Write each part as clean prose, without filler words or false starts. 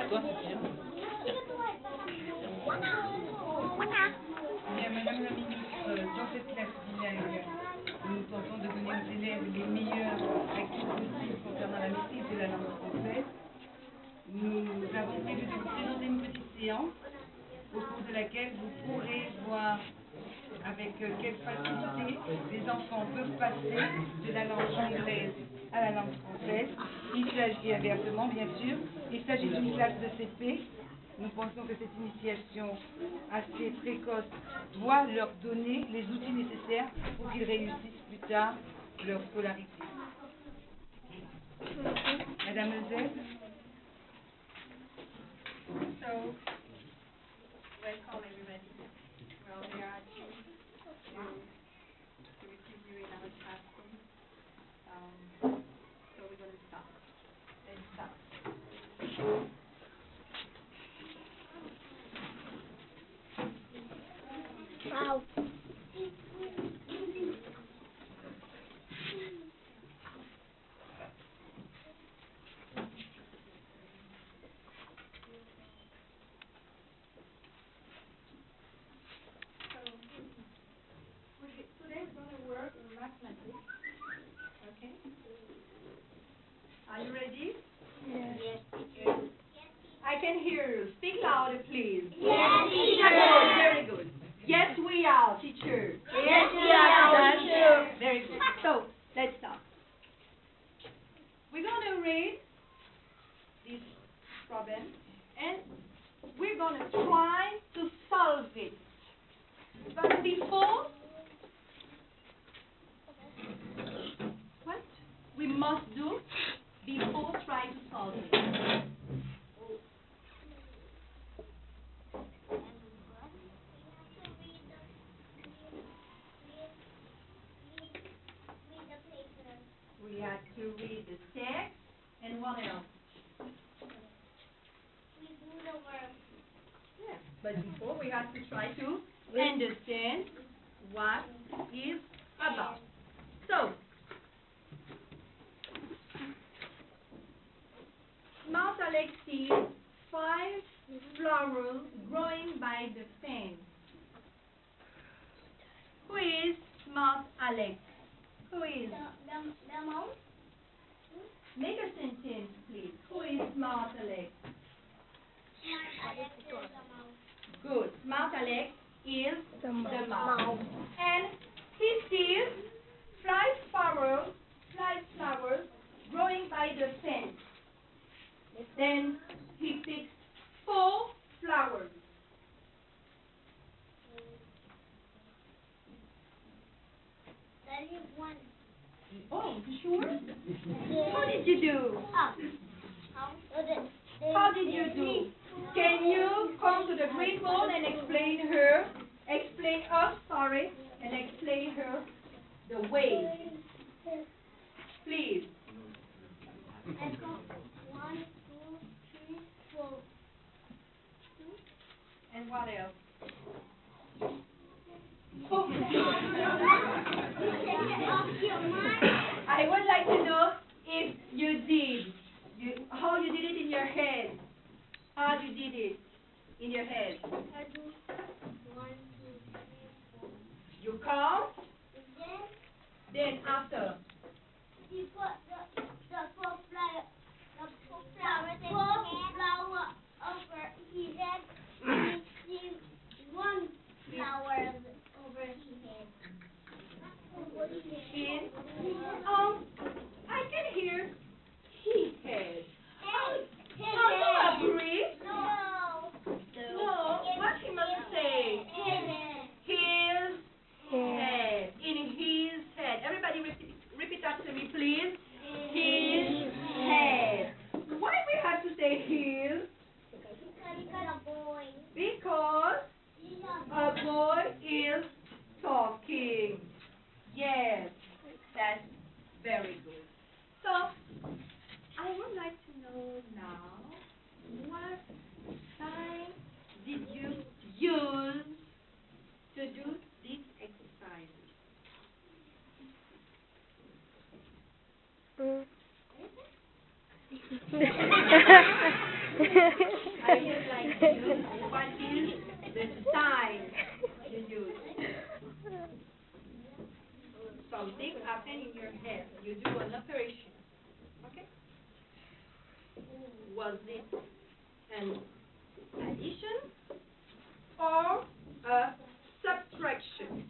Toi, Sophia. Bien, Madame la Ministre, dans cette classe bilingue, nous tentons de donner aux élèves les meilleures acquis possibles concernant la maîtrise de la langue française. Nous avons prévu de vous présenter une petite séance au cours de laquelle vous pourrez voir avec quelle facilité les enfants peuvent passer de la langue anglaise à la langue française. Il s'agit, et inversement bien sûr, il s'agit d'une classe de CP. Nous pensons que cette initiation assez précoce doit leur donner les outils nécessaires pour qu'ils réussissent plus tard leur scolarité. Madame Ezel. So, welcome everybody. We're all here to receive you in our classroom. So we're going to start. Let's start. Wow. Today we're going to work on mathematics. Okay? Are you ready? Yes. I can hear you. Speak louder, please. Yes, teacher. Good, very good. Yes, we are, teacher. Yes, we are, teacher. Very good. So, let's start. We're going to read this problem and we're going to try to solve it. But before, what we must do before trying to solve it? We have to read the text and what else? Yeah, but before we have to try to understand what is about. So, Smart Alex sees 5 flowers growing by the fence. Who is Smart Alex? Who is? The mouse? Make a sentence, please. Who is Smart Alex? Good. Smart Alex is the mouse. And he sees 5 flowers growing by the fence. Then he picks 4 flowers. That is one. Oh, sure? Yeah. What did you do? How did you do? Can you come to the green wall and explain her the way? Please. I got 1, 2, 3, 4. And what else? I would like to know if you did. How you did it in your head. How you did it in your head. I do 1, 2, 3, 4. You count, Then then after. he put the 4 flower over his head. He 1 flower over his head. In, I can hear his head. How you agree? No. No, what he must say? His head. In his head. Everybody repeat after me, please. His head. Why we have to say his? Because a boy is talking. Yes, that's very good. So, I would like to know now, what sign did you use to do this exercise? What is the sign you use? Something happened in your head. You do an operation. Okay? Was it an addition or a subtraction?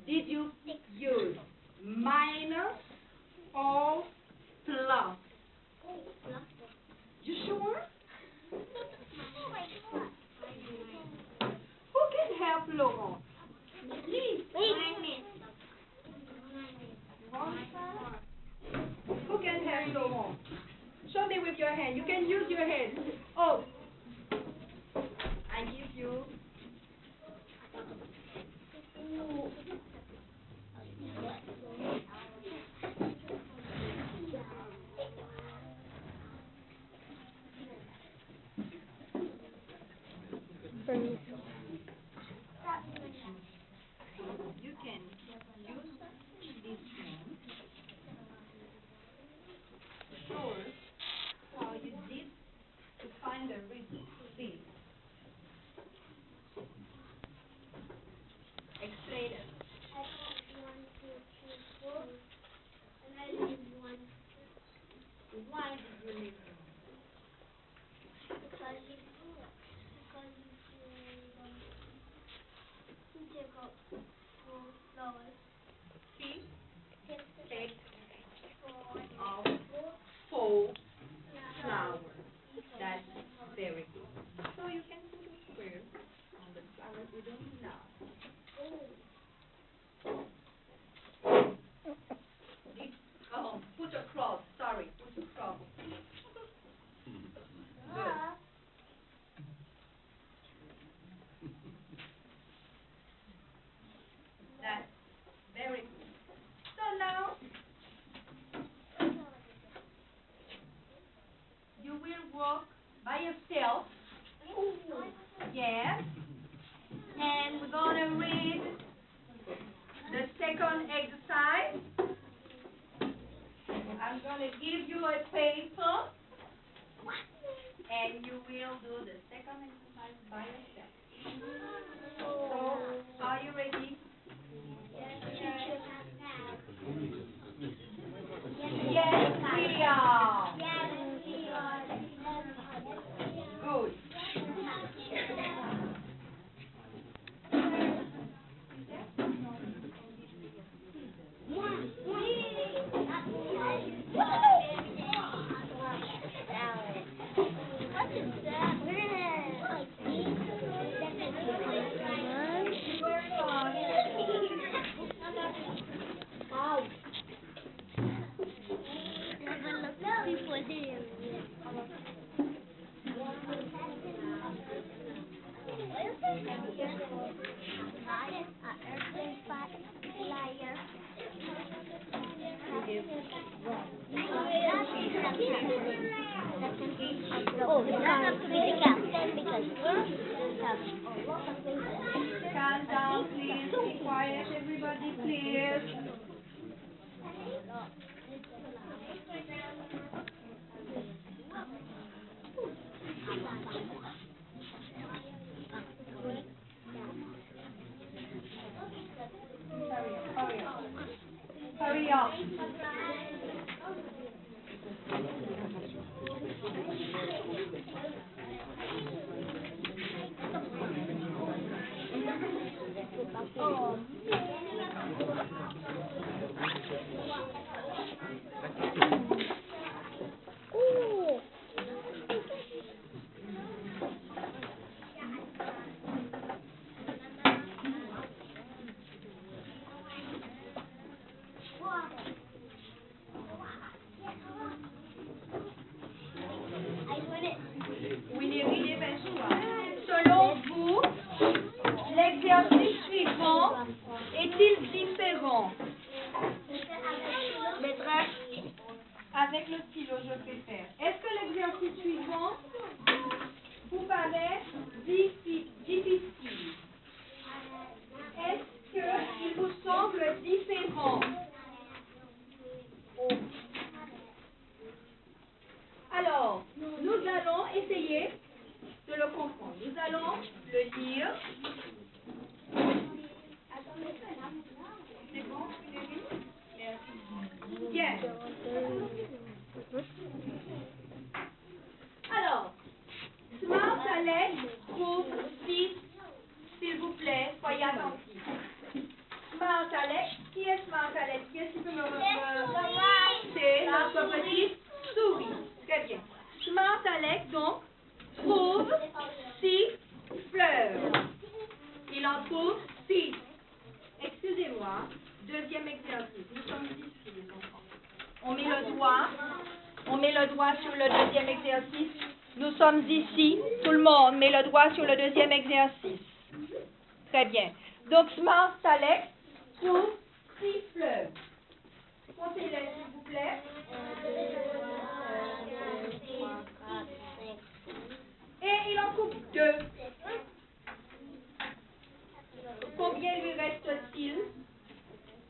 Did you use minus or plus? You sure? Who can help Laurent? Please. Who can help Laurent? Show me with your hand. You can use your hand. Oh. I give you. You can use this one. Show us how you did to find the receipt. Explain it. I got 1, 2, 3, 4, and I leave 1 Why did you leave them? because you take up 4 flowers. He Take takes 4 off 4 4 flowers. flowers. That's very good. So you can put a square on the flowers we don't need now. Put a cross. Sorry, put a cross. Good. That's very good. So now you will walk by yourself. Yes. And we're gonna read the second exercise. I'm gonna give you a paper, and you will do the second exercise by yourself. So, are you ready? Yes, we are. Good. Oh, you don't have to be the captain because girls just have Calm down, please. Be quiet, everybody, please. Hurry up. Hurry up. le dire. C'est bon, bien. Alors, Smart Alex trouve 6, s'il vous plaît, soyez attentifs. Smart Alex, qui est Smart Alex? Qui est-ce qui peut me c'est notre petite souris. Très bien. Smart Alex, donc, trouve 6 fleurs. Il en trouve 6. Excusez-moi, deuxième exercice. Nous sommes ici, les enfants. On met le doigt sur le deuxième exercice. Nous sommes ici. Tout le monde met le doigt sur le deuxième exercice. Très bien. Donc, Smart Alex trouve 6 fleurs. Comptez-les, s'il vous plaît. Et il en coupe 2. Combien lui reste-t-il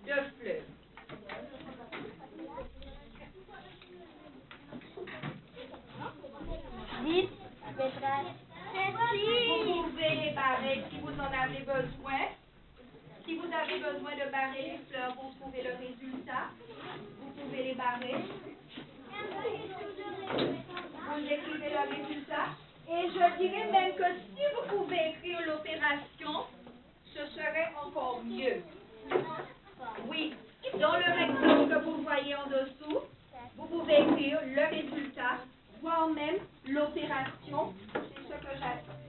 de fleurs? Vous pouvez les barrer si vous en avez besoin. Si vous avez besoin de barrer les fleurs pour trouver le résultat, vous pouvez les barrer. Vous écrivez le résultat. Et je dirais même que si vous pouvez écrire l'opération, ce serait encore mieux. Oui, dans le rectangle que vous voyez en dessous, vous pouvez écrire le résultat, voire même l'opération. C'est ce que j'attends.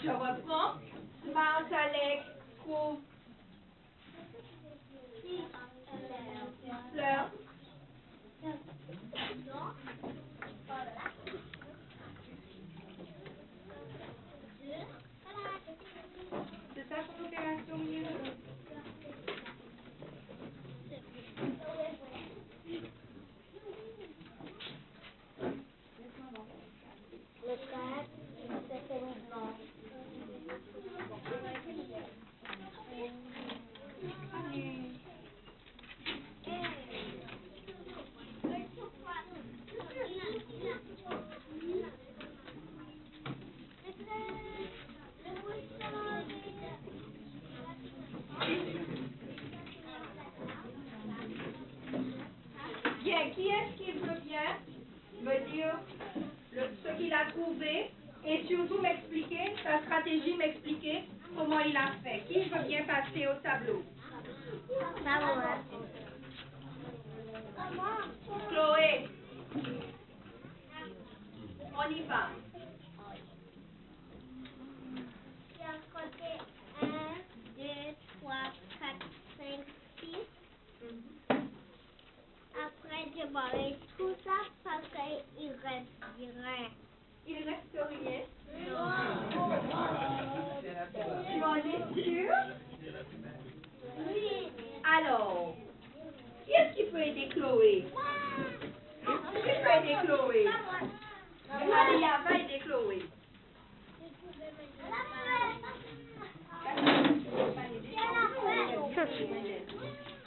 Je reprends. Smart Alex trouve 6 fleurs. C'est ça son opération, Mira? Le 4, c'est uniquement. Bien, qui est-ce qui veut bien me dire ce qu'il a trouvé et surtout m'expliquer, sa stratégie, m'expliquer comment il a fait? Qui veut bien passer au tableau? Chloé, on y va. J'ai compté 1, 2, 3, 4, 5, 6. Après, j'ai barré tout ça parce qu'il reste rien. Il reste rien. Non. Tu en es sûr? Oui. Alors, qui est-ce qui peut aider Chloé? Qui peut aider Chloé? Alia, va aider Chloé.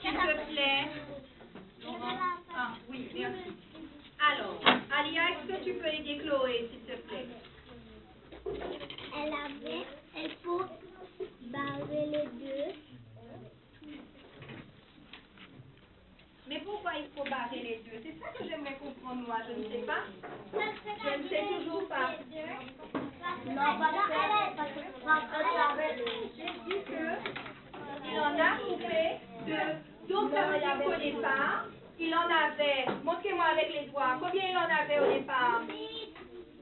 S'il te plaît. Ah, oui, merci. Alors, Alia, est-ce que tu peux aider Chloé, s'il te plaît? Elle faut barrer les deux. Mais pourquoi il faut barrer les deux? C'est ça que j'aimerais comprendre, moi. Je ne sais pas. Je ne sais toujours pas. Non, parce que J'ai dit que il en a coupé deux. Donc, ça veut dire qu'au départ, il en avait. Montrez-moi avec les doigts. Combien il en avait au départ?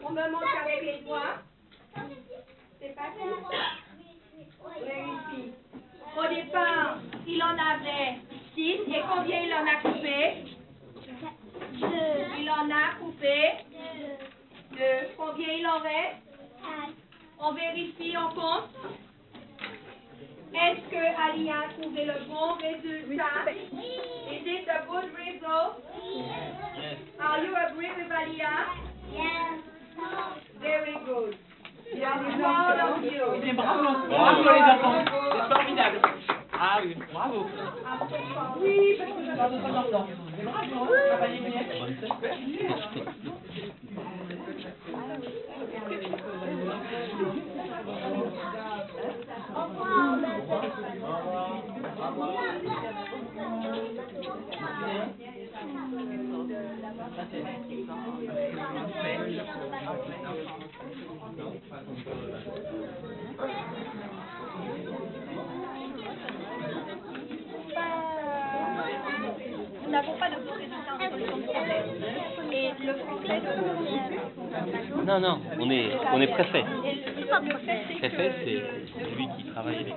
On me montre avec les doigts. C'est pas ça? Vérifie. Au départ, il en avait 6. Et combien il en a coupé? 2. Il en a coupé 2. Combien il en reste? 4. On vérifie, on compte. Est-ce que Alia a trouvé le bon résultat? Is it a good result? Are you agree with Alia? Yes. Very good. I'm proud of you. Mais bravo, bravo les enfants, c'est formidable. Ah oui, bravo. Oui, parce que Bravo, pas d'enfant. Mais bravo, hein, travaillez bien. Nous n'avons pas de président de solution de problème. Et le français, Non, non, on est préfet. le fait, c'est Préfet, que c'est celui qui travaille avec la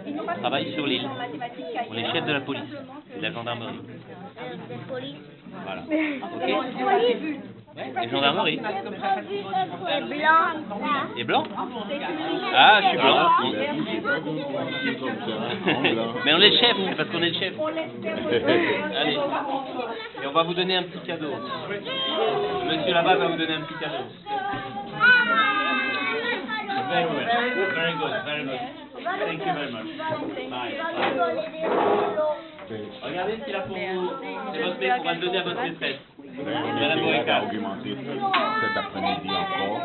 ils n'ont pas travaille sur l'île. en mathématiques On est chef de la police, de la gendarmerie. De police. Voilà. Police. Ouais, les gendarmeries. Et blanc, là. Et blanc? Ah, je suis blanc. Mais on est le chef, c'est parce qu'on est le chef. Allez. Et on va vous donner un petit cadeau. Monsieur là-bas va vous donner un petit cadeau. Very well. Very good. Very good. Thank you very much. Bye. Regardez ce qu'il a pour vous. C'est votre maître. On va le donner à votre maîtresse. Madame On Boyka. va argumenter cet après-midi encore.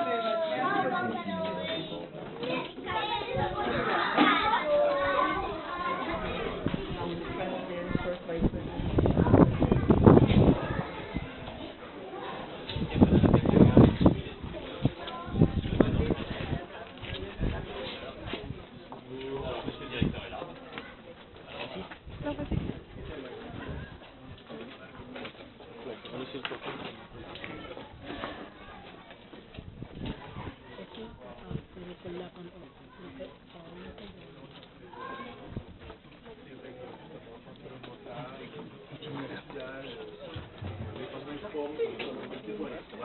Monsieur le directeur est là.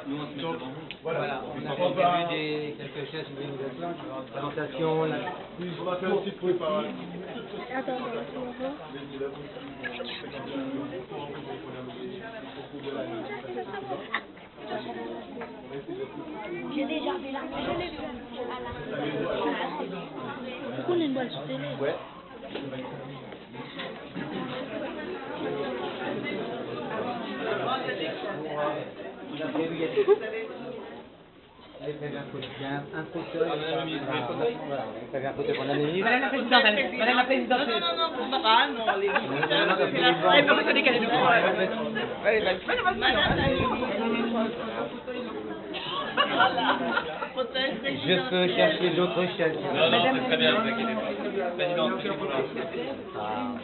Nous, on se met devant vous. Voilà, on a prévu quelque chose de une présentation la plus courte possible. J'ai déjà vu la Pourquoi on a une boîte sous télé? Ouais. On a prévu, il y a des... Elle est prévue un quotidien, un fauteuil, voilà, on est prévu un fauteuil pour la ministre. Madame la présidente, madame la présidente. Non, ça va, non, les Elle peut reconnaître qu'elle est debout. Je peux chercher d'autres chaises. Non, non, c'est très bien, ne vous inquiétez pas. Président, c'est vous là. Ah.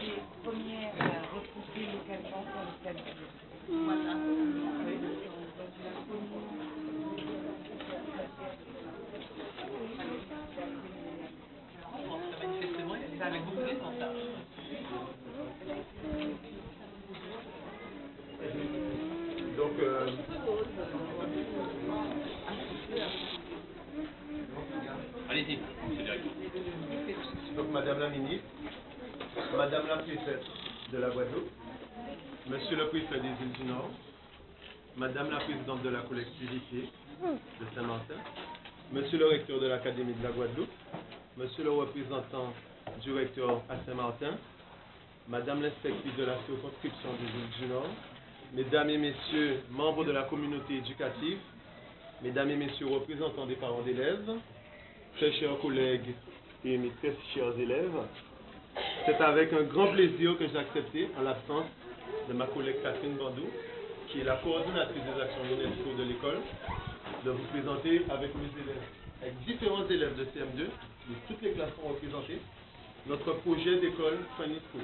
Manifestement, il y a avec beaucoup d'essence, ça. Donc, Allez-y, monsieur le directeur. donc, Madame la ministre, Madame la préfète de la Guadeloupe, Monsieur le préfet des îles du Nord, Madame la présidente de la collectivité de Saint-Martin, Monsieur le recteur de l'Académie de la Guadeloupe, Monsieur le représentant du recteur à Saint-Martin, Madame l'inspectrice de la circonscription des îles du Nord, Mesdames et Messieurs membres de la communauté éducative, Mesdames et Messieurs représentants des parents d'élèves, très chers collègues et mes très chers élèves, c'est avec un grand plaisir que j'ai accepté, en l'absence de ma collègue Catherine Bandou, qui est la coordinatrice des actions UNESCO de l'école, de vous présenter avec mes élèves, avec différents élèves de CM2, de toutes les classes sont représentées, notre projet d'école Funny School.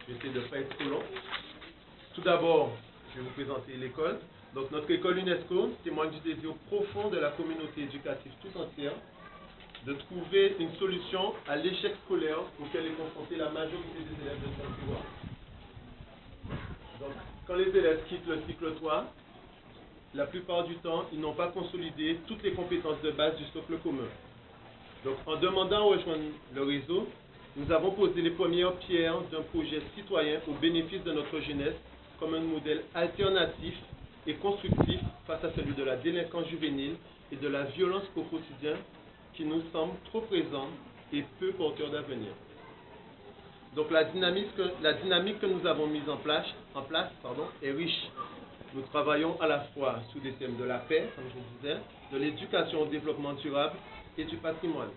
Je vais essayer de ne pas être trop long. Tout d'abord, je vais vous présenter l'école. Donc notre école UNESCO témoigne du désir profond de la communauté éducative tout entière de trouver une solution à l'échec scolaire auquel est confrontée la majorité des élèves de son territoire. Donc, quand les élèves quittent le cycle 3, la plupart du temps, ils n'ont pas consolidé toutes les compétences de base du socle commun. Donc, en demandant à rejoindre le réseau, nous avons posé les premières pierres d'un projet citoyen au bénéfice de notre jeunesse comme un modèle alternatif et constructif face à celui de la délinquance juvénile et de la violence au quotidien qui nous semble trop présent et peu porteur d'avenir. Donc la dynamique que nous avons mise en place est riche. Nous travaillons à la fois sous des thèmes de la paix, comme je disais, de l'éducation au développement durable et du patrimoine.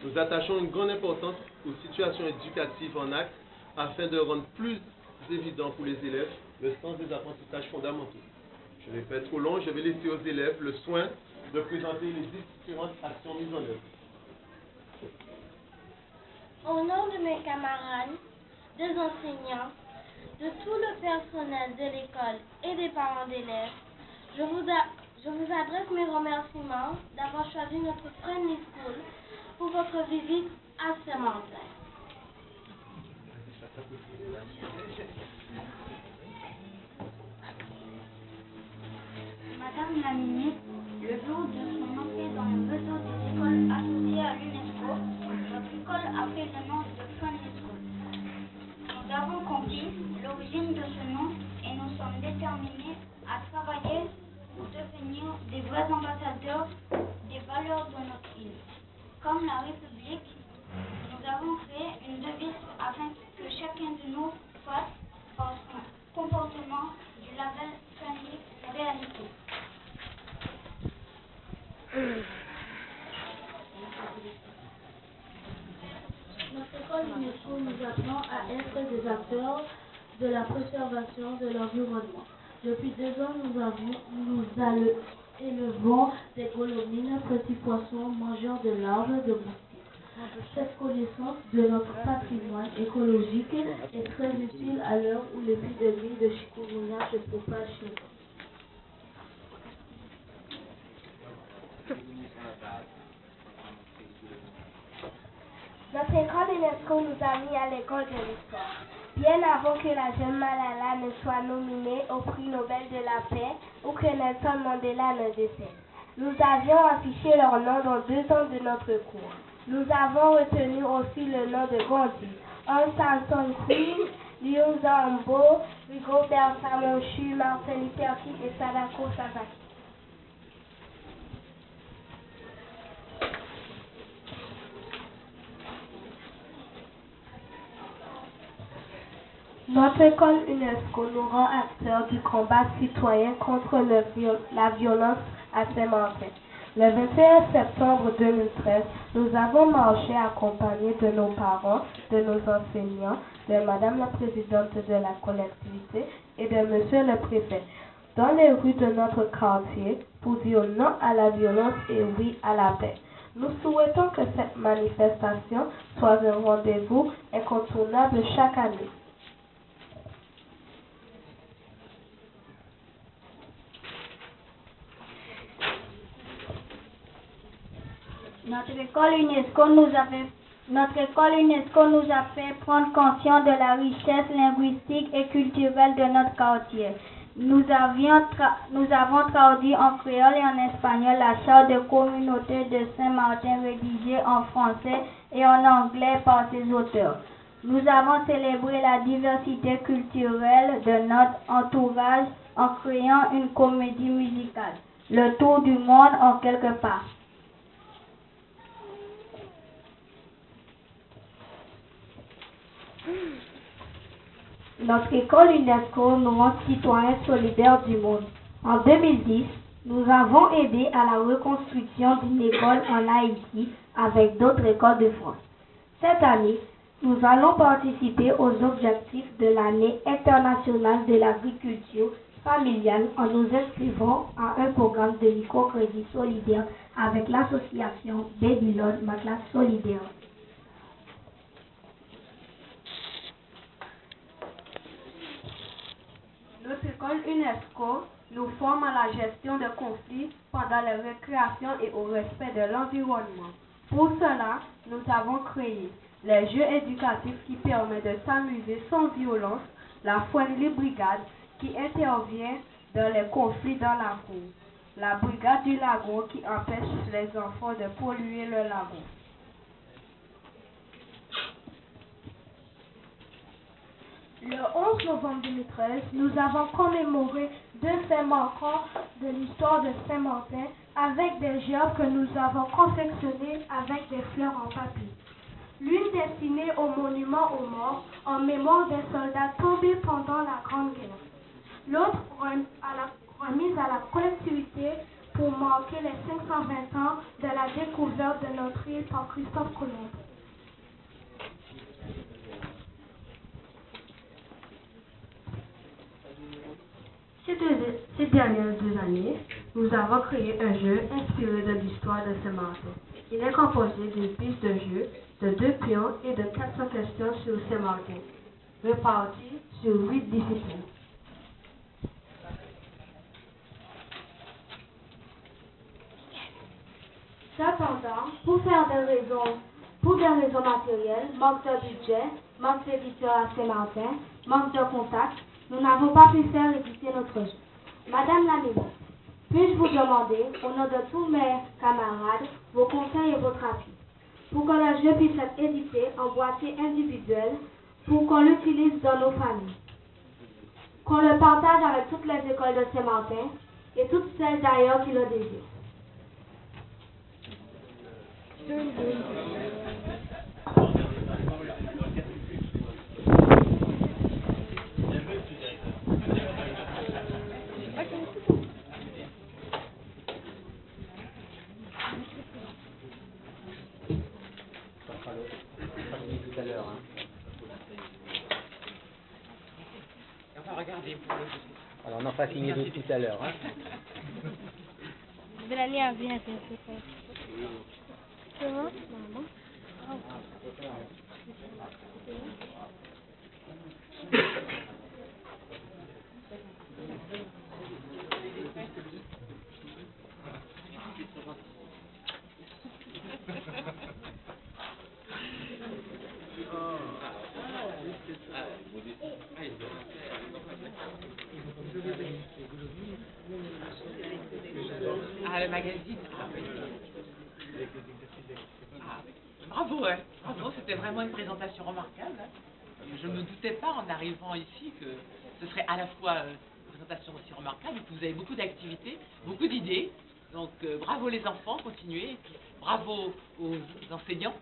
Nous attachons une grande importance aux situations éducatives en acte afin de rendre plus évident pour les élèves le sens des apprentissages fondamentaux. Je ne vais pas être trop long, je vais laisser aux élèves le soin de présenter les différentes actions mises en œuvre. Au nom de mes camarades, des enseignants, de tout le personnel de l'école et des parents d'élèves, je vous adresse mes remerciements d'avoir choisi notre Friendly School pour votre visite à Saint-Martin. Madame la ministre, le jour de son entrée dans le réseau des écoles associées à l'UNESCO, notre école a fait le nom de Friendly School. Nous avons compris l'origine de ce nom et nous sommes déterminés à travailler pour devenir des vrais ambassadeurs des valeurs de notre île. Comme la République, nous avons créé une devise afin que chacun de nous fasse par son comportement du label Friendly réalité. Notre école UNESCO nous apprend à être des acteurs de la préservation de l'environnement. Depuis 2 ans, nous élevons des golomines, petits poissons mangeurs de larves de moustiques. Cette connaissance de notre patrimoine écologique est très utile à l'heure où l'épidémie de chikungunya se propage chez nous. Notre école UNESCO nous a mis à l'école de l'histoire. Bien avant que la jeune Malala ne soit nominée au prix Nobel de la paix ou que Nelson Mandela ne décède, nous avions affiché leur nom dans 2 ans de notre cours. Nous avons retenu aussi le nom de Gandhi, Aung San Suu Kyi, Liu Xiaobo, Rigobert Simochu, Martin Luther King et Sadako Sasaki. Notre école UNESCO nous rend acteurs du combat citoyen contre la violence à Saint-Martin. Le 21 septembre 2013, nous avons marché accompagnés de nos parents, de nos enseignants, de Madame la Présidente de la collectivité et de Monsieur le Préfet, dans les rues de notre quartier pour dire non à la violence et oui à la paix. Nous souhaitons que cette manifestation soit un rendez-vous incontournable chaque année. Notre école UNESCO nous a fait prendre conscience de la richesse linguistique et culturelle de notre quartier. Nous avons traduit en créole et en espagnol la charte de communauté de Saint-Martin rédigée en français et en anglais par ses auteurs. Nous avons célébré la diversité culturelle de notre entourage en créant une comédie musicale, Le Tour du monde en quelque part. Notre école UNESCO nous rend citoyens solidaires du monde. En 2010, nous avons aidé à la reconstruction d'une école en Haïti avec d'autres écoles de France. Cette année, nous allons participer aux objectifs de l'année internationale de l'agriculture familiale en nous inscrivant à un programme de microcrédit solidaire avec l'association Babylone, ma classe solidaire. Notre école UNESCO nous forme à la gestion de conflits pendant les récréations et au respect de l'environnement. Pour cela, nous avons créé les jeux éducatifs qui permettent de s'amuser sans violence, la Friendly Brigade qui intervient dans les conflits dans la cour, la Brigade du lagon qui empêche les enfants de polluer le lagon. Le 11 novembre 2013, nous avons commémoré 2 faits marquants de l'histoire de Saint-Martin avec des gerbes que nous avons confectionnées avec des fleurs en papier. L'une destinée au monument aux morts en mémoire des soldats tombés pendant la Grande Guerre. L'autre remise à la collectivité pour marquer les 520 ans de la découverte de notre île par Christophe Colomb. Ces dernières 2 années, nous avons créé un jeu inspiré de l'histoire de Saint-Martin. Il est composé d'une fiche de jeu, de 2 pions et de 400 questions sur Saint-Martin, réparties sur 8 disciplines. Cependant, pour des raisons matérielles, manque de budget, manque d'éditeurs à Saint-Martin, manque de contact, nous n'avons pas pu faire éditer notre jeu. Madame la ministre, puis-je vous demander, au nom de tous mes camarades, vos conseils et votre appui, pour que le jeu puisse être édité en boîtier individuel, pour qu'on l'utilise dans nos familles, qu'on le partage avec toutes les écoles de Saint-Martin et toutes celles d'ailleurs qui le désirent. Tout à l'heure, hein. On va regarder pour le jeu. Alors on en fera signer d'autres tout à l'heure, hein. Mélanie a bien fait. C'est bon, maman? Ah, le magazine. Ah, oui. Ah, oui. Bravo, hein. Bravo, c'était vraiment une présentation remarquable. Hein. Je ne me doutais pas en arrivant ici que ce serait à la fois une présentation aussi remarquable et que vous avez beaucoup d'activités, beaucoup d'idées. Donc bravo les enfants, continuez. Et puis, bravo aux enseignants.